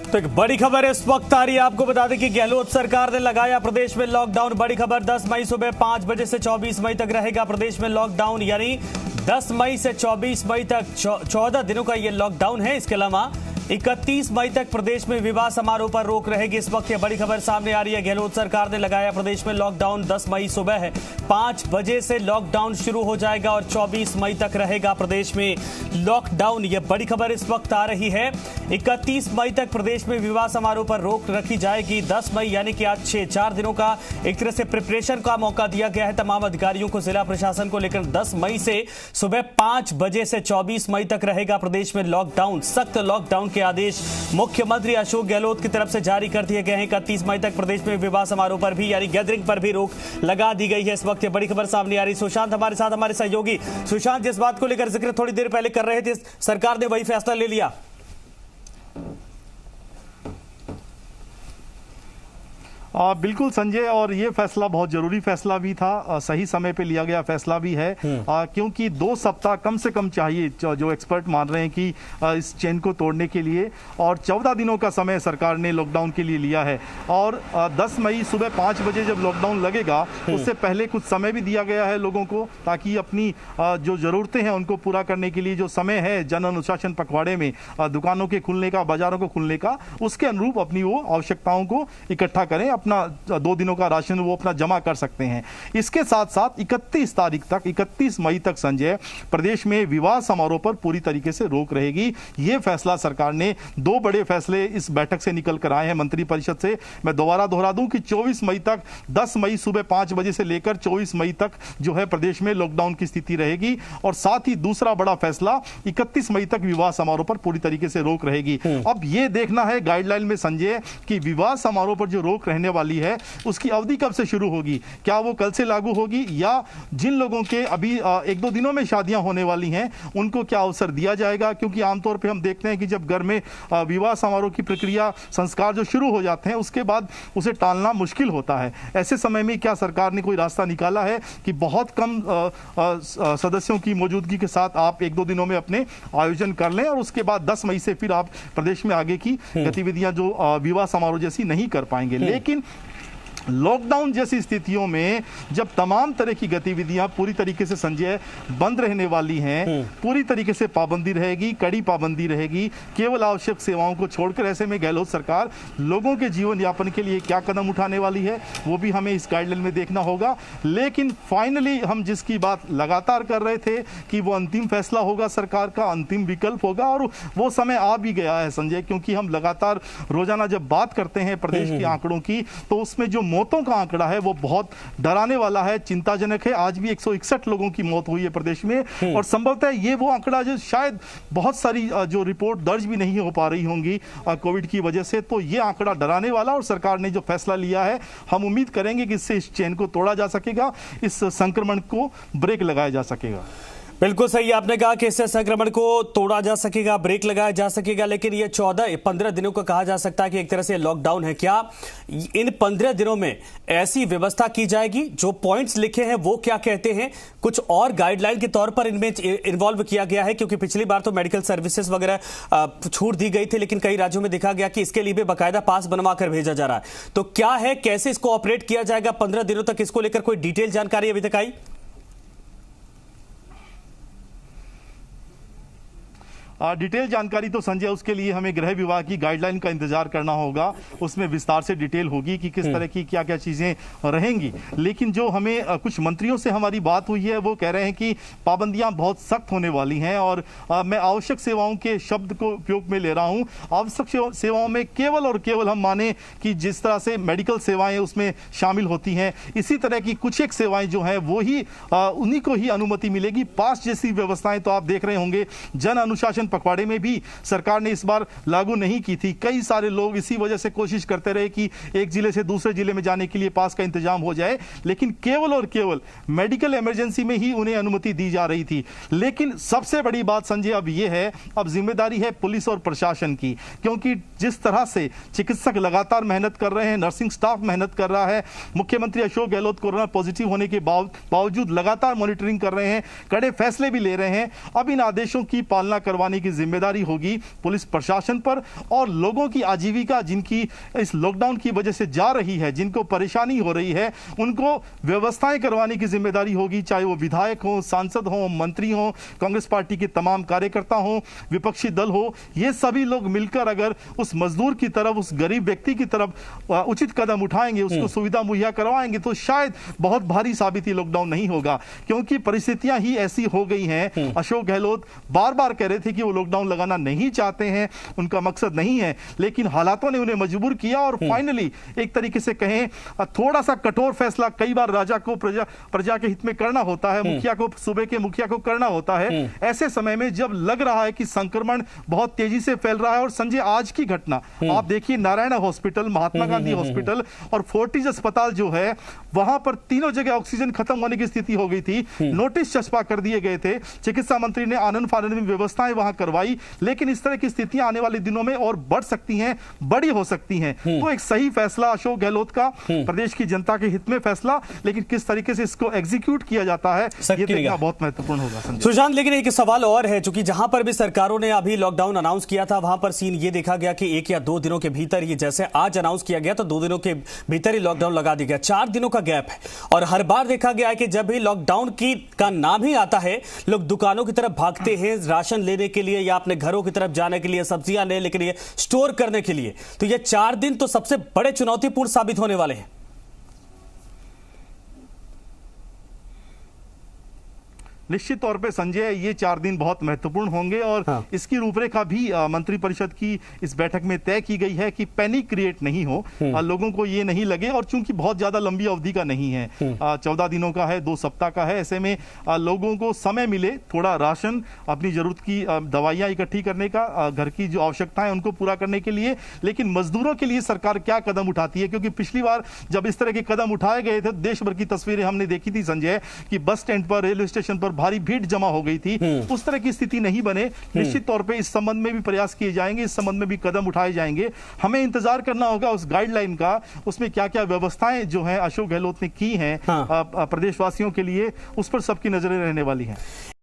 तो एक बड़ी खबर इस वक्त आ रही है। आपको बता दें कि गहलोत सरकार ने लगाया प्रदेश में लॉकडाउन। बड़ी खबर, 10 मई सुबह 5 बजे से 24 मई तक रहेगा प्रदेश में लॉकडाउन। यानी 10 मई से 24 मई तक 14 दिनों का ये लॉकडाउन है। इसके अलावा 31 मई तक प्रदेश में विवाह समारोह पर रोक रहेगी। इस वक्त ये बड़ी खबर सामने आ रही है। गहलोत सरकार ने लगाया प्रदेश में लॉकडाउन। 10 मई सुबह है 5 बजे से लॉकडाउन शुरू हो जाएगा और 24 मई तक रहेगा प्रदेश में लॉकडाउन। ये बड़ी खबर इस वक्त आ रही है। 31 मई तक प्रदेश में विवाह समारोह पर रोक रखी जाएगी। 10 मई यानी कि आज 4 दिनों का एक तरह से प्रिपरेशन का मौका दिया गया है तमाम अधिकारियों को, जिला प्रशासन को। लेकर 10 मई से सुबह 5 बजे से 24 मई तक रहेगा प्रदेश में लॉकडाउन। सख्त लॉकडाउन के आदेश मुख्यमंत्री अशोक गहलोत की तरफ से जारी कर दिए गए हैं। 31 मई तक प्रदेश में विवाह समारोह पर भी यानी गैदरिंग पर भी रोक लगा दी गई है। इस वक्त ये बड़ी खबर सामने आ रही। सुशांत हमारे साथ, हमारे सहयोगी। सुशांत, जिस बात को लेकर जिक्र थोड़ी देर पहले कर रहे थे, सरकार ने वही फैसला ले लिया। बिल्कुल संजय, और ये फैसला बहुत जरूरी फैसला भी था, सही समय पे लिया गया फैसला भी है, क्योंकि 2 सप्ताह कम से कम चाहिए जो एक्सपर्ट मान रहे हैं कि इस चेन को तोड़ने के लिए, और 14 दिनों का समय सरकार ने लॉकडाउन के लिए लिया है। और 10 मई सुबह 5 बजे जब लॉकडाउन लगेगा उससे पहले कुछ समय भी दिया गया है लोगों को, ताकि अपनी जो जरूरतें हैं उनको पूरा करने के लिए जो समय है जन अनुशासन पखवाड़े में दुकानों के खुलने का, बाजारों को खुलने का, उसके अनुरूप अपनी वो आवश्यकताओं को इकट्ठा करें। अपना 2 दिनों का राशन वो अपना जमा कर सकते हैं। इसके साथ साथ 31 तारीख तक, 31 मई तक संजय, प्रदेश में विवाह समारोह पर पूरी तरीके से रोक रहेगी। यह फैसला सरकार ने 2 बड़े फैसले इस बैठक से निकल कर आए हैं मंत्रिपरिषद से। मैं दोबारा दोहरा दूं कि 24 मई तक, 10 मई सुबह 5 बजे से लेकर 24 मई तक जो है प्रदेश में लॉकडाउन की स्थिति रहेगी। और साथ ही दूसरा बड़ा फैसला 31 मई तक विवाह समारोह पर पूरी तरीके से रोक रहेगी। अब यह देखना है गाइडलाइन में संजय कि विवाह समारोह पर जो रोक रहने वाली है उसकी अवधि कब से शुरू होगी। क्या वो कल से लागू होगी, या जिन लोगों के अभी 1-2 दिनों में शादियां होने वाली हैं उनको क्या अवसर दिया जाएगा। क्योंकि आमतौर पे हम देखते हैं कि जब घर में विवाह समारोह की प्रक्रिया, संस्कार जो शुरू हो जाते हैं उसके बाद उसे टालना मुश्किल होता है। ऐसे समय में क्या सरकार ने कोई रास्ता निकाला है कि बहुत कम सदस्यों की मौजूदगी के साथ आप 1-2 दिनों में अपने आयोजन कर लें, और उसके बाद 10 मई से फिर आप प्रदेश में आगे की गतिविधियां जो विवाह समारोह जैसी नहीं कर पाएंगे। लेकिन लॉकडाउन जैसी स्थितियों में जब तमाम तरह की गतिविधियां पूरी तरीके से संजय बंद रहने वाली हैं, पूरी तरीके से पाबंदी रहेगी, कड़ी पाबंदी रहेगी, केवल आवश्यक सेवाओं को छोड़कर, ऐसे में गहलोत सरकार लोगों के जीवन यापन के लिए क्या कदम उठाने वाली है वो भी हमें इस गाइडलाइन में देखना होगा। लेकिन फाइनली हम जिसकी बात लगातार कर रहे थे कि वो अंतिम फैसला होगा, सरकार का अंतिम विकल्प होगा, और वो समय आ भी गया है संजय। क्योंकि हम लगातार रोजाना जब बात करते हैं प्रदेश के आंकड़ों की, तो उसमें जो मौतों का आंकड़ा है वो बहुत डराने वाला है, चिंताजनक है। आज भी 161 लोगों की मौत हुई है प्रदेश में, और संभवतः ये वो आंकड़ा जो शायद बहुत सारी जो रिपोर्ट दर्ज भी नहीं हो पा रही होंगी कोविड की वजह से, तो ये आंकड़ा डराने वाला। और सरकार ने जो फैसला लिया है, हम उम्मीद करेंगे कि इससे इस चेन को तोड़ा जा सकेगा, इस संक्रमण को ब्रेक लगाया जा सकेगा। बिल्कुल सही आपने कहा कि इससे संक्रमण को तोड़ा जा सकेगा, ब्रेक लगाया जा सकेगा। लेकिन ये 14-15 दिनों का कहा जा सकता है कि एक तरह से लॉकडाउन है। क्या इन 15 दिनों में ऐसी व्यवस्था की जाएगी, जो पॉइंट्स लिखे हैं वो क्या कहते हैं, कुछ और गाइडलाइन के तौर पर इनमें इन्वॉल्व किया गया है? क्योंकि पिछली बार तो मेडिकल सर्विसेज वगैरह छूट दी गई थी, लेकिन कई राज्यों में देखा गया कि इसके लिए भी बाकायदा पास बनवा कर भेजा जा रहा है। तो क्या है, कैसे इसको ऑपरेट किया जाएगा 15 दिनों तक, इसको लेकर कोई डिटेल जानकारी अभी तक आई? डिटेल जानकारी तो संजय, उसके लिए हमें गृह विभाग की गाइडलाइन का इंतजार करना होगा। उसमें विस्तार से डिटेल होगी कि किस तरह की क्या क्या चीजें रहेंगी। लेकिन जो हमें कुछ मंत्रियों से हमारी बात हुई है वो कह रहे हैं कि पाबंदियां बहुत सख्त होने वाली हैं। और मैं आवश्यक सेवाओं के शब्द को उपयोग में ले रहा हूं। आवश्यक सेवाओं में केवल और केवल हम माने कि जिस तरह से मेडिकल सेवाएं उसमें शामिल होती हैं, इसी तरह की कुछ एक सेवाएं जो हैं वो ही उन्हीं को ही अनुमति मिलेगी। पास जैसी व्यवस्थाएं तो आप देख रहे होंगे जन अनुशासन पखवाड़े में भी सरकार ने इस बार लागू नहीं की थी। कई सारे लोग इसी वजह से कोशिश करते रहे कि एक जिले से दूसरे जिले में जाने के लिए पास का इंतजाम हो जाए, लेकिन केवल और केवल मेडिकल इमरजेंसी में ही उन्हें अनुमति दी जा रही थी। लेकिन सबसे बड़ी बात संजय अब यह है, अब जिम्मेदारी है पुलिस और प्रशासन की, क्योंकि जिस तरह से चिकित्सक लगातार मेहनत कर रहे हैं, नर्सिंग स्टाफ मेहनत कर रहा है, मुख्यमंत्री अशोक गहलोत कोरोना पॉजिटिव होने के बावजूद लगातार मॉनिटरिंग कर रहे हैं, कड़े फैसले भी ले रहे हैं। अब इन आदेशों की पालना करवाने करवाने की जिम्मेदारी होगी पुलिस प्रशासन पर, और लोगों की आजीविका जिनकी इस लॉकडाउन की वजह से जा रही है, जिनको परेशानी हो रही है, उनको व्यवस्थाएं करवाने की जिम्मेदारी होगी, चाहे वो विधायक हो, सांसद हो, मंत्री हो, कांग्रेस पार्टी के तमाम कार्यकर्ता हो, विपक्षी दल हो, ये सभी लोग मिलकर अगर उस मजदूर की तरफ, उस गरीब व्यक्ति की तरफ उचित कदम उठाएंगे, उसको सुविधा मुहैया करवाएंगे, तो शायद बहुत भारी साबित लॉकडाउन नहीं होगा। क्योंकि परिस्थितियां ही ऐसी हो गई हैं। अशोक गहलोत बार बार कह रहे थे कि वो लॉकडाउन लगाना नहीं चाहते हैं, उनका मकसद नहीं है, लेकिन हालातों ने उन्हें मजबूर किया और फाइनली एक तरीके से कहें थोड़ा सा कठोर फैसला कई बार राजा को प्रजा के हित में करना होता है, मुखिया को, सूबे के मुखिया को करना होता है। ऐसे समय में जब लग रहा है कि संक्रमण बहुत तेजी से फैल रहा है, और संजय आज की घटना आप देखिए, नारायण हॉस्पिटल, महात्मा गांधी हॉस्पिटल और फोर्टिस अस्पताल जो है, वहां पर तीनों जगह ऑक्सीजन खत्म होने की स्थिति हो गई थी। नोटिस चस्पा कर दिए गए थे, चिकित्सा मंत्री ने आनंद फानंद में व्यवस्थाएं वहां करवाई, लेकिन इस तरह की स्थितियां आने वाले दिनों में और बढ़ सकती हैं, बड़ी हो सकती हैं। तो एक सही फैसला अशोक गहलोत का, प्रदेश की जनता के हित में फैसला, लेकिन किस तरीके से इसको एग्जीक्यूट किया जाता है ये देखना बहुत महत्वपूर्ण होगा। सुशांत, लेकिन एक सवाल और है, चूंकि जहां पर भी सरकारों ने अभी लॉकडाउन अनाउंस किया था, वहां पर सीन ये देखा गया कि 1 या 2 दिनों के भीतर, ये जैसे आज अनाउंस किया गया तो 2 दिनों के भीतर ही लॉकडाउन लगा दिया गया, 4 दिनों का गैप है। और हर बार देखा गया है कि जब भी लॉकडाउन का नाम ही आता है, लोग दुकानों की तरफ भागते हैं राशन लेने के लिए या अपने घरों की तरफ जाने के लिए, सब्जियां लेने के लिए, स्टोर करने के लिए। तो ये 4 दिन तो सबसे बड़े चुनौतीपूर्ण साबित होने वाले हैं। निश्चित तौर पे संजय, ये 4 दिन बहुत महत्वपूर्ण होंगे, और इसकी रूपरेखा भी मंत्रिपरिषद की इस बैठक में तय की गई है कि पैनिक क्रिएट नहीं हो, लोगों को ये नहीं लगे, और चूंकि बहुत ज्यादा लंबी अवधि का नहीं है, 14 दिनों का है, 2 सप्ताह का है, ऐसे में लोगों को समय मिले थोड़ा राशन, अपनी जरूरत की दवाइयां इकट्ठी करने का, घर की जो आवश्यकताएं उनको पूरा करने के लिए। लेकिन मजदूरों के लिए सरकार क्या कदम उठाती है, क्योंकि पिछली बार जब इस तरह के कदम उठाए गए थे, देश भर की तस्वीरें हमने देखी थी संजय, कि बस स्टैंड पर, रेलवे स्टेशन पर भारी भीड़ जमा हो गई थी। उस तरह की स्थिति नहीं बने। निश्चित तौर पे इस संबंध में भी प्रयास किए जाएंगे, इस संबंध में भी कदम उठाए जाएंगे। हमें इंतजार करना होगा उस गाइडलाइन का, उसमें क्या क्या व्यवस्थाएं जो हैं अशोक गहलोत ने की हैं प्रदेशवासियों के लिए, उस पर सबकी नजरें रहने वाली हैं।